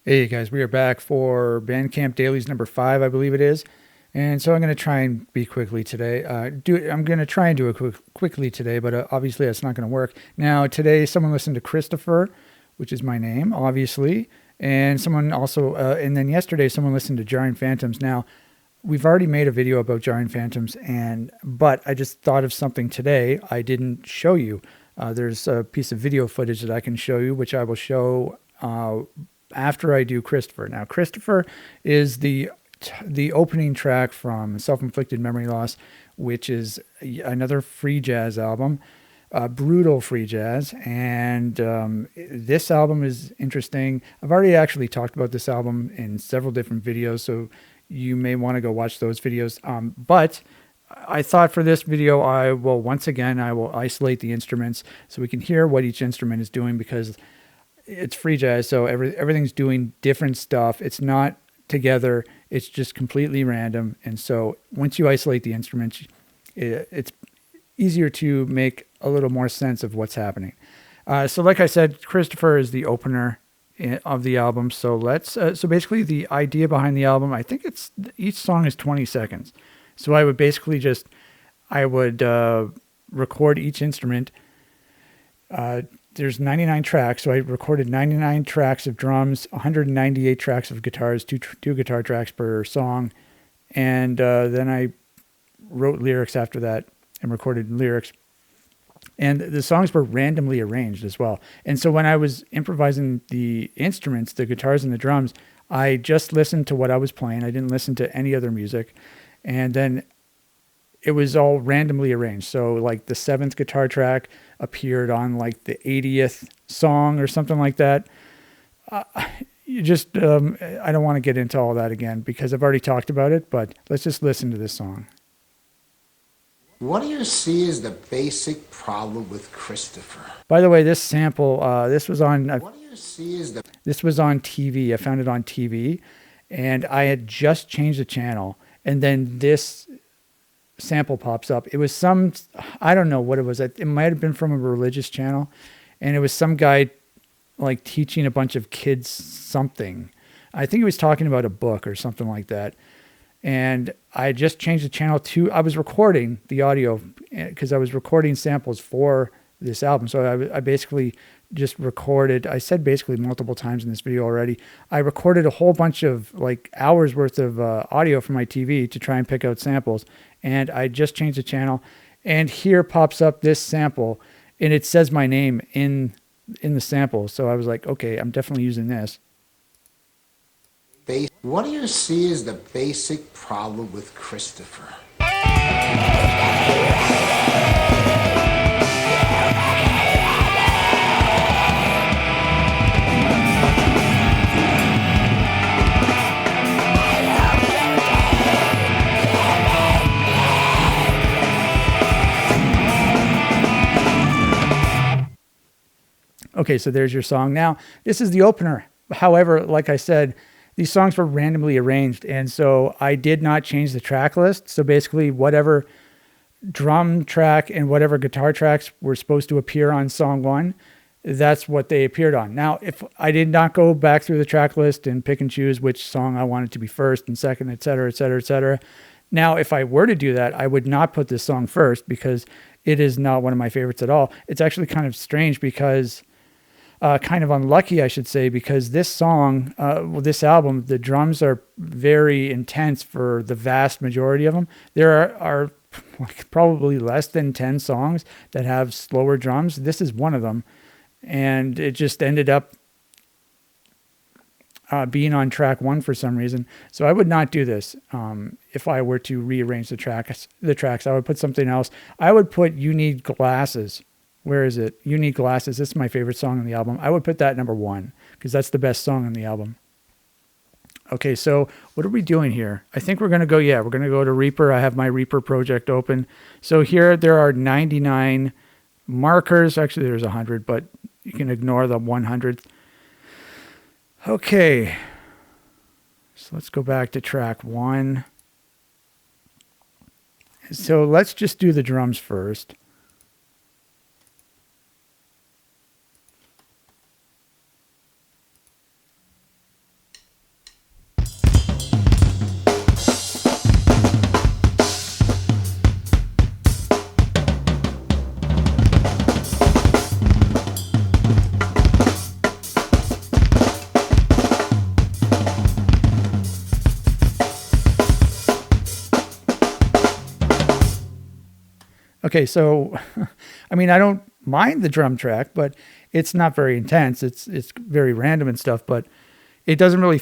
Hey guys, we are back for Bandcamp Dailies number 5, I believe it is. And so I'm going to try and be quickly today. I'm going to try and do it quickly today, but obviously that's not going to work. Now, today someone listened to Christopher, which is my name, obviously. And someone also, and then yesterday someone listened to Jarring Phantoms. Now, we've already made a video about Jarring Phantoms, but I just thought of something today I didn't show you. There's a piece of video footage that I can show you, which I will show after I do Christopher. Now, Christopher is the opening track from Self-Inflicted Memory Loss, which is another free jazz album, brutal free jazz. And this album is interesting. I've already actually talked about this album in several different videos, so you may want to go watch those videos. But I thought for this video, I will isolate the instruments so we can hear what each instrument is doing, because it's free jazz, so everything's doing different stuff. It's not together. It's just completely random. And so once you isolate the instruments, it's easier to make a little more sense of what's happening. So like I said, Christopher is the opener of the album. So so basically the idea behind the album, I think each song is 20 seconds. So I would basically record each instrument. There's 99 tracks, so I recorded 99 tracks of drums, 198 tracks of guitars, two guitar tracks per song, and then I wrote lyrics after that and recorded lyrics. And the songs were randomly arranged as well. And so when I was improvising the instruments, the guitars and the drums, I just listened to what I was playing. I didn't listen to any other music. And then it was all randomly arranged. So like the 7th guitar track appeared on like the 80th song or something like that. I don't want to get into all that again because I've already talked about it, but let's just listen to this song. What do you see as the basic problem with Christopher? By the way, this sample, this was on TV. I found it on TV, and I had just changed the channel, and then this sample pops up. It was I don't know what it was. It might have been from a religious channel, and it was some guy like teaching a bunch of kids something. I think he was talking about a book or something like that. And I just changed the channel I was recording the audio because I was recording samples for this album. So I basically just recorded, I said basically multiple times in this video already, I recorded a whole bunch of like hours worth of audio from my TV to try and pick out samples. And I just changed the channel, and here pops up this sample, and it says my name in the sample. So I was like, okay, I'm definitely using this. What do you see as the basic problem with Christopher? Okay, so there's your song. Now, this is the opener. However, like I said, these songs were randomly arranged, and so I did not change the track list. So basically, whatever drum track and whatever guitar tracks were supposed to appear on song 1, that's what they appeared on. Now, if I did not go back through the track list and pick and choose which song I wanted to be first and second, et cetera, et cetera, et cetera. Now, if I were to do that, I would not put this song first because it is not one of my favorites at all. It's actually kind of strange because... kind of unlucky, I should say, because this song, this album, the drums are very intense for the vast majority of them. There are like probably less than 10 songs that have slower drums. This is one of them. And it just ended up being on track 1 for some reason. So I would not do this. If I were to rearrange the tracks, I would put something else. I would put You Need Glasses. Where is it? You Need Glasses. This is my favorite song on the album. I would put that number 1 because that's the best song on the album. Okay, so what are we doing here? I think we're going to go to Reaper. I have my Reaper project open. So here there are 99 markers. Actually, there's 100, but you can ignore the 100th. Okay, so let's go back to track 1. So let's just do the drums first. Okay, so I mean, I don't mind the drum track, but it's not very intense. It's very random and stuff, but it doesn't really,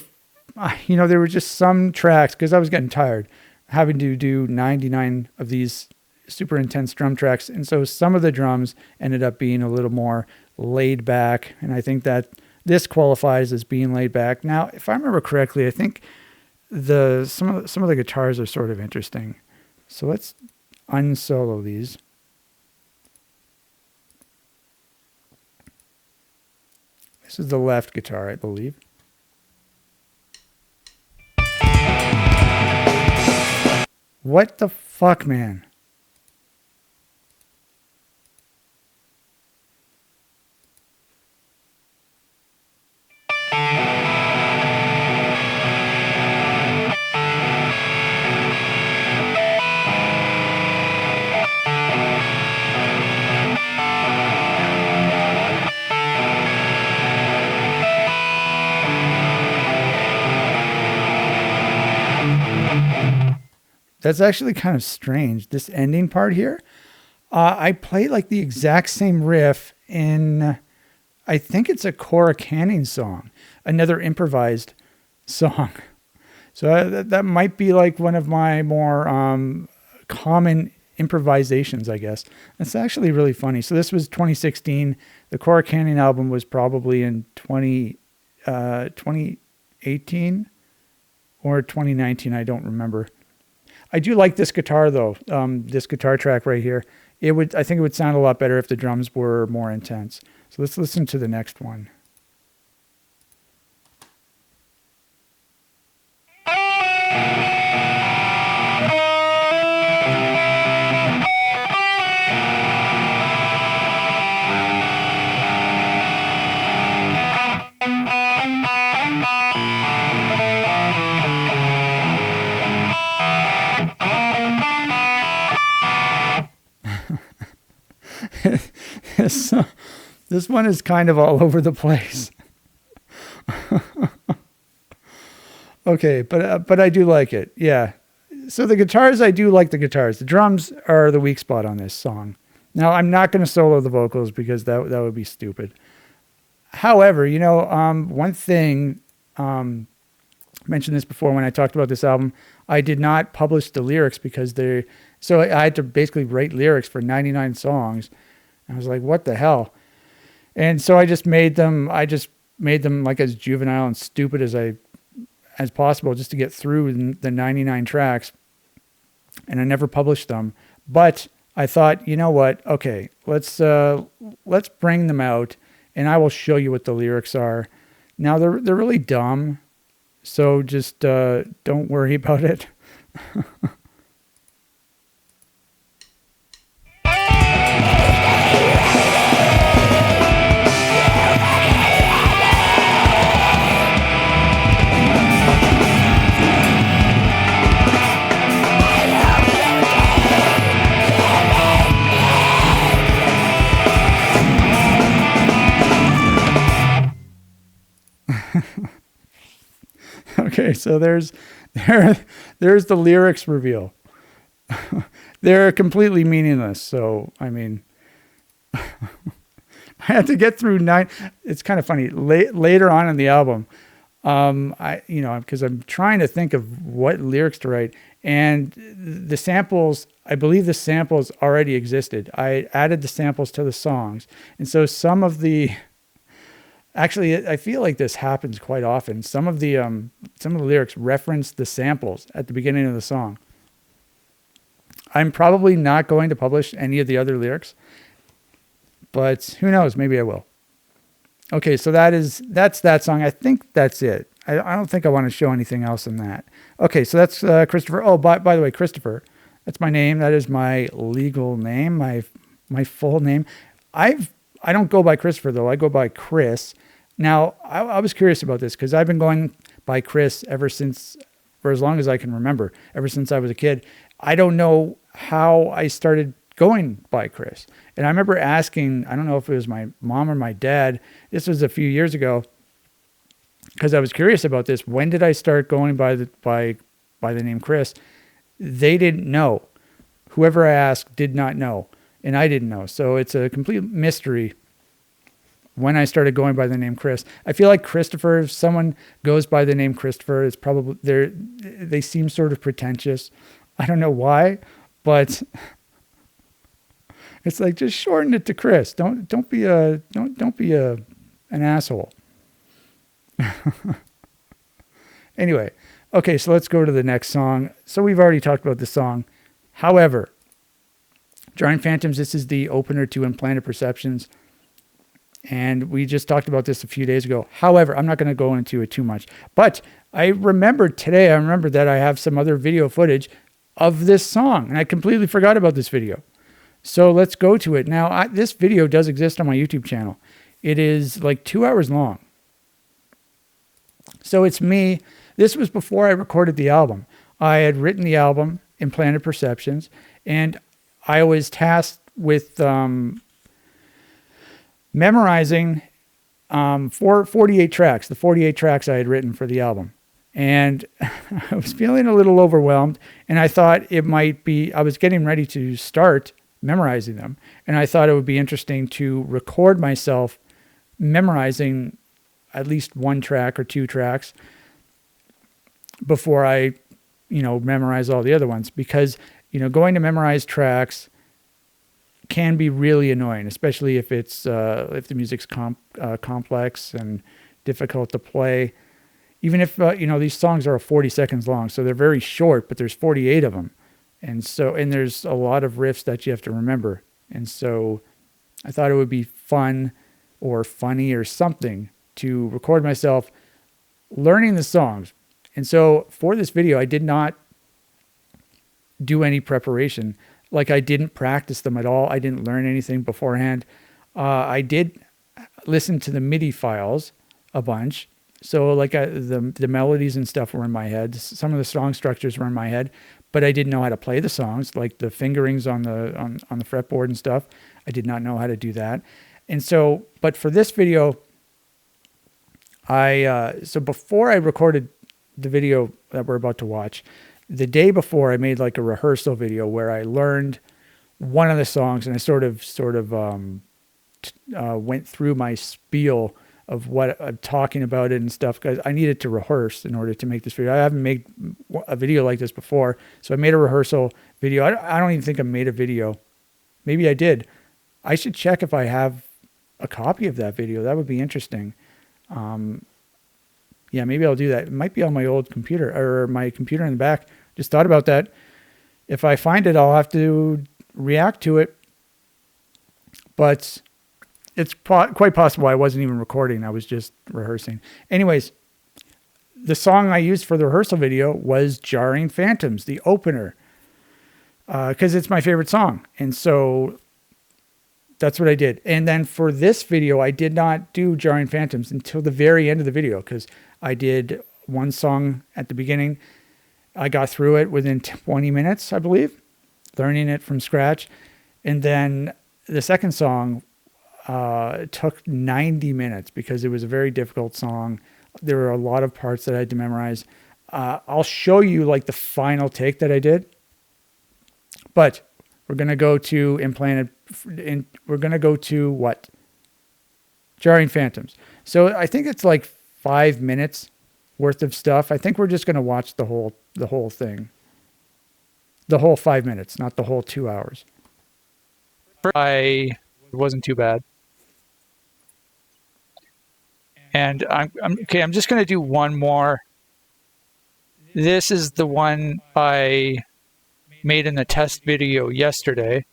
there were just some tracks because I was getting tired having to do 99 of these super intense drum tracks. And so some of the drums ended up being a little more laid back. And I think that this qualifies as being laid back. Now, if I remember correctly, I think some of the guitars are sort of interesting. So let's unsolo these. This is the left guitar, I believe. What the fuck, man? That's actually kind of strange. This ending part here, I played like the exact same riff in, I think it's a Cora Canning song, another improvised song. So that might be like one of my more common improvisations, I guess. That's actually really funny. So this was 2016. The Cora Canning album was probably in 2018 or 2019. I don't remember. I do like this guitar though. This guitar track right here. I think it would sound a lot better if the drums were more intense. So let's listen to the next one. This one is kind of all over the place. Okay, but I do like it. Yeah. So the guitars, I do like the guitars. The drums are the weak spot on this song. Now, I'm not going to solo the vocals because that would be stupid. However, one thing, I mentioned this before when I talked about this album, I did not publish the lyrics because so I had to basically write lyrics for 99 songs. I was like, what the hell? And so I just made them like as juvenile and stupid as possible just to get through the 99 tracks. And I never published them. But I thought, you know what? Okay, let's bring them out and I will show you what the lyrics are. Now they're really dumb. So just don't worry about it. Okay, so there's the lyrics reveal. They're completely meaningless. So, I mean, I had to get through 9. It's kind of funny. Later on in the album, because I'm trying to think of what lyrics to write, and the samples, I believe the samples already existed. I added the samples to the songs, and so some of the. Actually, I feel like this happens quite often. Some of the lyrics reference the samples at the beginning of the song. I'm probably not going to publish any of the other lyrics, but who knows? Maybe I will. Okay, so that's that song. I think that's it. I don't think I want to show anything else in that. Okay, so that's Christopher. Oh, by the way, Christopher, that's my name. That is my legal name, my full name. I don't go by Christopher though. I go by Chris. Now, I was curious about this because I've been going by Chris for as long as I can remember, ever since I was a kid. I don't know how I started going by Chris. And I remember asking, I don't know if it was my mom or my dad, this was a few years ago, because I was curious about this. When did I start going by the name Chris? They didn't know. Whoever I asked did not know. and I didn't know. So it's a complete mystery when I started going by the name Chris. I feel like Christopher, if someone goes by the name Christopher, it's probably they seem sort of pretentious. I don't know why, but it's like, just shorten it to Chris. Don't be an asshole. Anyway, okay, so let's go to the next song. So we've already talked about this song. However, Jarring Phantoms, this is the opener to Implanted Perceptions. And we just talked about this a few days ago. However, I'm not going to go into it too much. But I remembered that I have some other video footage of this song. And I completely forgot about this video. So let's go to it. Now, this video does exist on my YouTube channel. It is like 2 hours long. So it's me. This was before I recorded the album. I had written the album, Implanted Perceptions, and I was tasked with memorizing 48 tracks, the 48 tracks I had written for the album. And I was feeling a little overwhelmed, and I thought I was getting ready to start memorizing them. And I thought it would be interesting to record myself memorizing at least one track or two tracks before I, memorize all the other ones, because, going to memorize tracks can be really annoying, especially if if the music's complex and difficult to play. Even if, these songs are 40 seconds long, so they're very short, but there's 48 of them. And there's a lot of riffs that you have to remember. And so I thought it would be fun or funny or something to record myself learning the songs. And so for this video, I did not do any preparation. Like, I didn't practice them at all. I didn't learn anything beforehand. I did listen to the MIDI files a bunch. So like the melodies and stuff were in my head. Some of the song structures were in my head, but I didn't know how to play the songs, like the fingerings on the fretboard and stuff. I did not know how to do that. And so, but for this video, so before I recorded the video that we're about to watch, the day before, I made like a rehearsal video where I learned one of the songs, and I sort of went through my spiel of what I'm talking about it and stuff, because I needed to rehearse in order to make this video. I haven't made a video like this before, so I made a rehearsal video. I don't even think I made a video. Maybe I did. I should check if I have a copy of that video. That would be interesting. Yeah, maybe I'll do that. It might be on my old computer, or my computer in the back. Just thought about that. If I find it, I'll have to react to it. But it's quite possible I wasn't even recording. I was just rehearsing. Anyways, the song I used for the rehearsal video was Jarring Phantoms, the opener, because it's my favorite song. And so that's what I did. And then for this video, I did not do Jarring Phantoms until the very end of the video, because I did one song at the beginning. I got through it within 20 minutes, I believe, learning it from scratch. And then the second song took 90 minutes because it was a very difficult song. There were a lot of parts that I had to memorize. I'll show you like the final take that I did. But we're going to go to we're going to go to what? Jarring Phantoms. So I think it's like 5 minutes worth of stuff. I think we're just going to watch the whole thing. The whole 5 minutes, not the whole 2 hours. It wasn't too bad. And I'm just going to do one more. This is the one I made in the test video yesterday.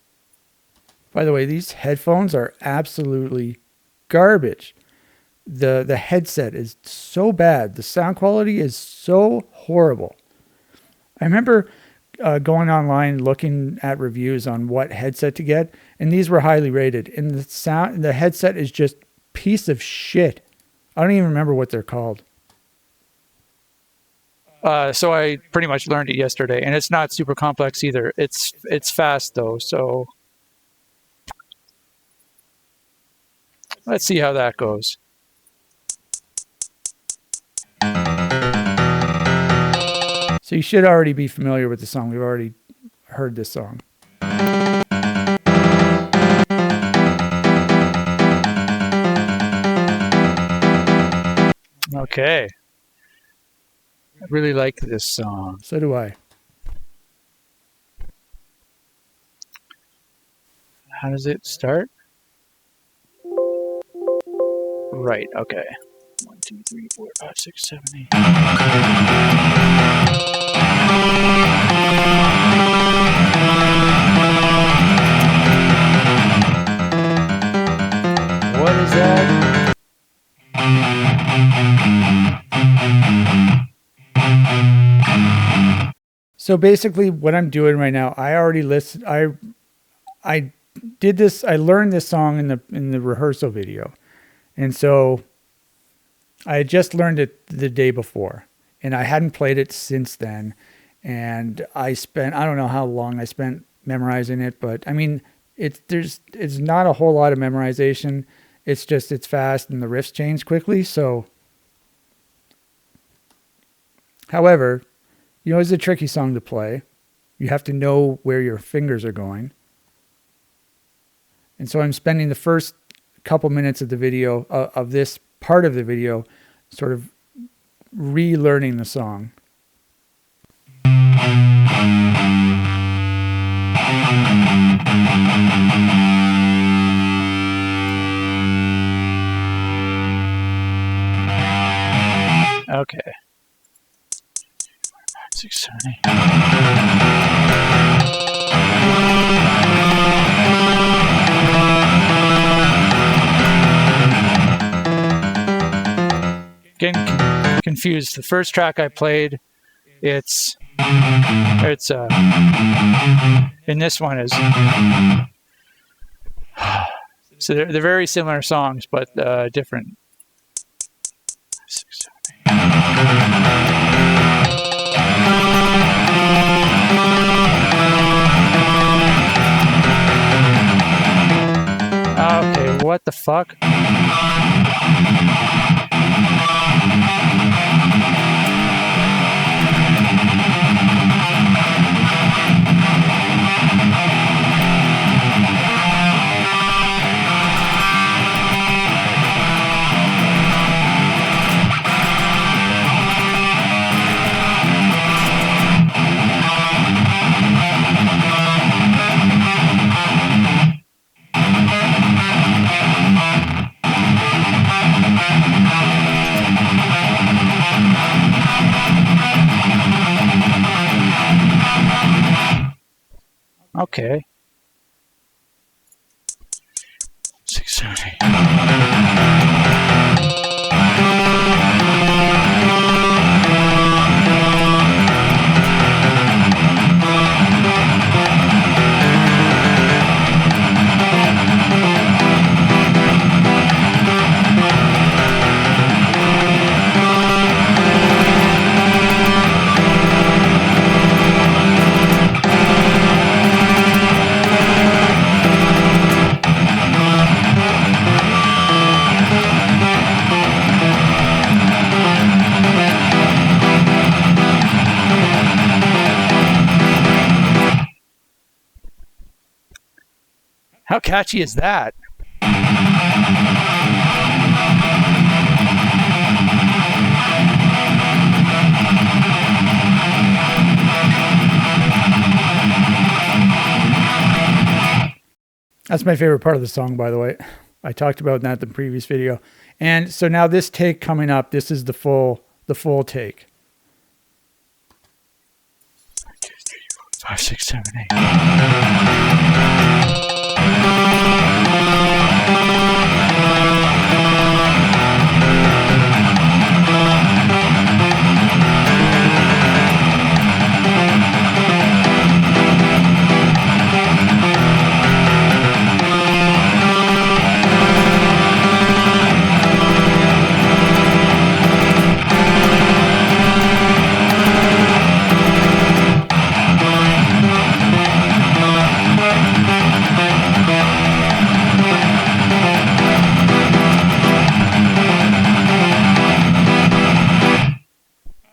By the way, these headphones are absolutely garbage. The headset is so bad. The sound quality is so horrible. I remember going online looking at reviews on what headset to get, and these were highly rated. And the headset is just piece of shit. I don't even remember what they're called. So I pretty much learned it yesterday, and it's not super complex either. It's fast though, so let's see how that goes. So you should already be familiar with the song. We've already heard this song. Okay. I really like this song. So do I. How does it start? Right, okay. 1, 2, 3, 4, 5, 6, 7, 8. What is that? So basically what I'm doing right now, I already listened I did this, I learned this song in the rehearsal video. And so I had just learned it the day before and I hadn't played it since then. And I don't know how long I spent memorizing it, but I mean, it's not a whole lot of memorization. It's just, it's fast and the riffs change quickly. So, however, it's a tricky song to play. You have to know where your fingers are going. And so I'm spending the first couple minutes of the video, of this part of the video, sort of relearning the song. Okay. 6, 7, 8. Getting confused. The first track I played, it's and this one is. So they're very similar songs, but different. 6, 7, 8. Okay, what the fuck? Okay. 6, 7, 8. How catchy is that? That's my favorite part of the song, by the way. I talked about that in the previous video. And so now this take coming up, this is the full take. 1, 2, 3, 4, 5, 6, 7, 8.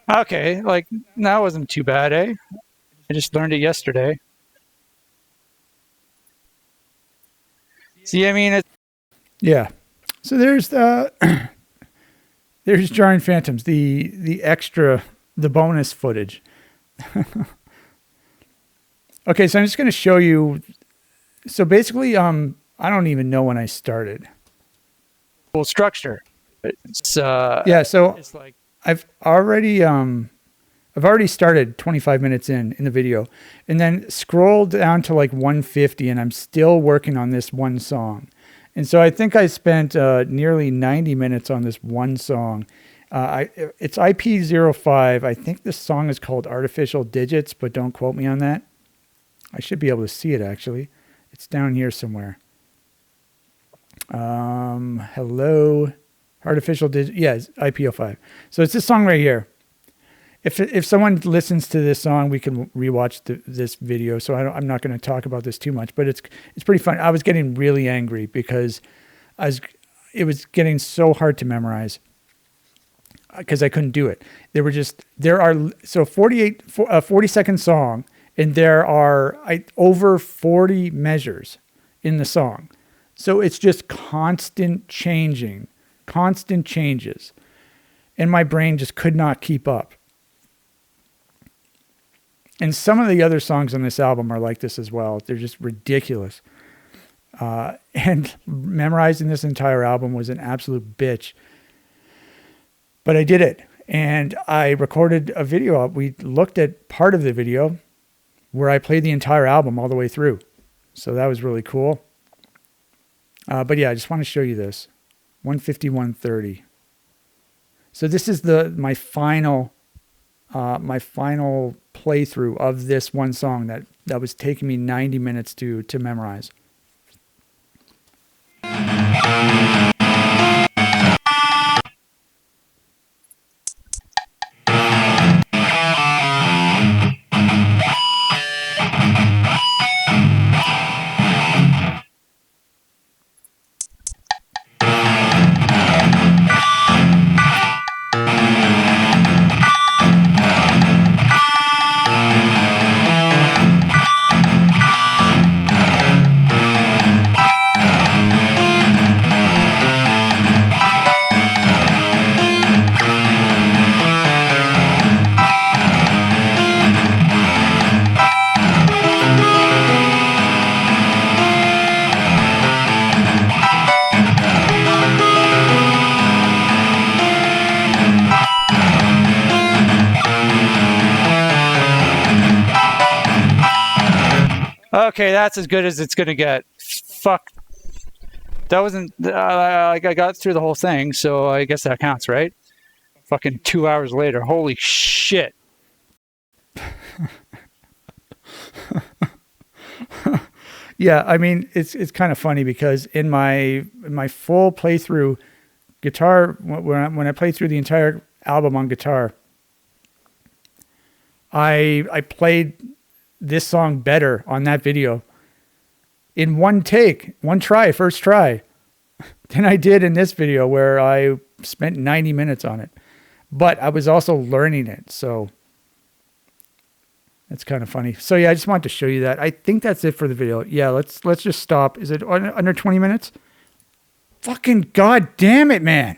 Okay, like that wasn't too bad, eh? I just learned it yesterday. See, I mean, Yeah. So there's There's Jarring Phantoms, the extra, the bonus footage. Okay, so I'm just going to show you. So basically, I don't even know when I started. Full structure. It's Yeah, so it's like I've already started 25 minutes in the video, and then scrolled down to like 150, and I'm still working on this one song. And so I think I spent nearly 90 minutes on this one song. It's IP05. I think this song is called Artificial Digits, but don't quote me on that. I should be able to see it, actually. It's down here somewhere. Hello. Artificial Digits. Yeah, it's IP05. So it's this song right here. If someone listens to this song, we can rewatch this video. So I'm not going to talk about this too much, but it's pretty fun. I was getting really angry because it was getting so hard to memorize because I couldn't do it. There are 40-second song, and there are over 40 measures in the song. So it's just constant changes. And my brain just could not keep up. And some of the other songs on this album are like this as well. They're just ridiculous. And memorizing this entire album was an absolute bitch. But I did it. And I recorded a video. We looked at part of the video where I played the entire album all the way through. So that was really cool. But yeah, I just want to show you this. 150-130. So this is my final playthrough of this one song that was taking me 90 minutes to memorize. okay, that's as good as it's gonna get. Fuck. That wasn't. I got through the whole thing, so I guess that counts, right? Fucking 2 hours later. Holy shit. Yeah, I mean, it's kind of funny because in my full playthrough guitar, when I played through the entire album on guitar, I played this song better on that video in one take, first try, than I did in this video where I spent 90 minutes on it. But I was also learning it, so that's kind of funny. So yeah, I just wanted to show you that. I think that's it for the video. Yeah, let's just stop. Is it under 20 minutes? Fucking god damn it, man.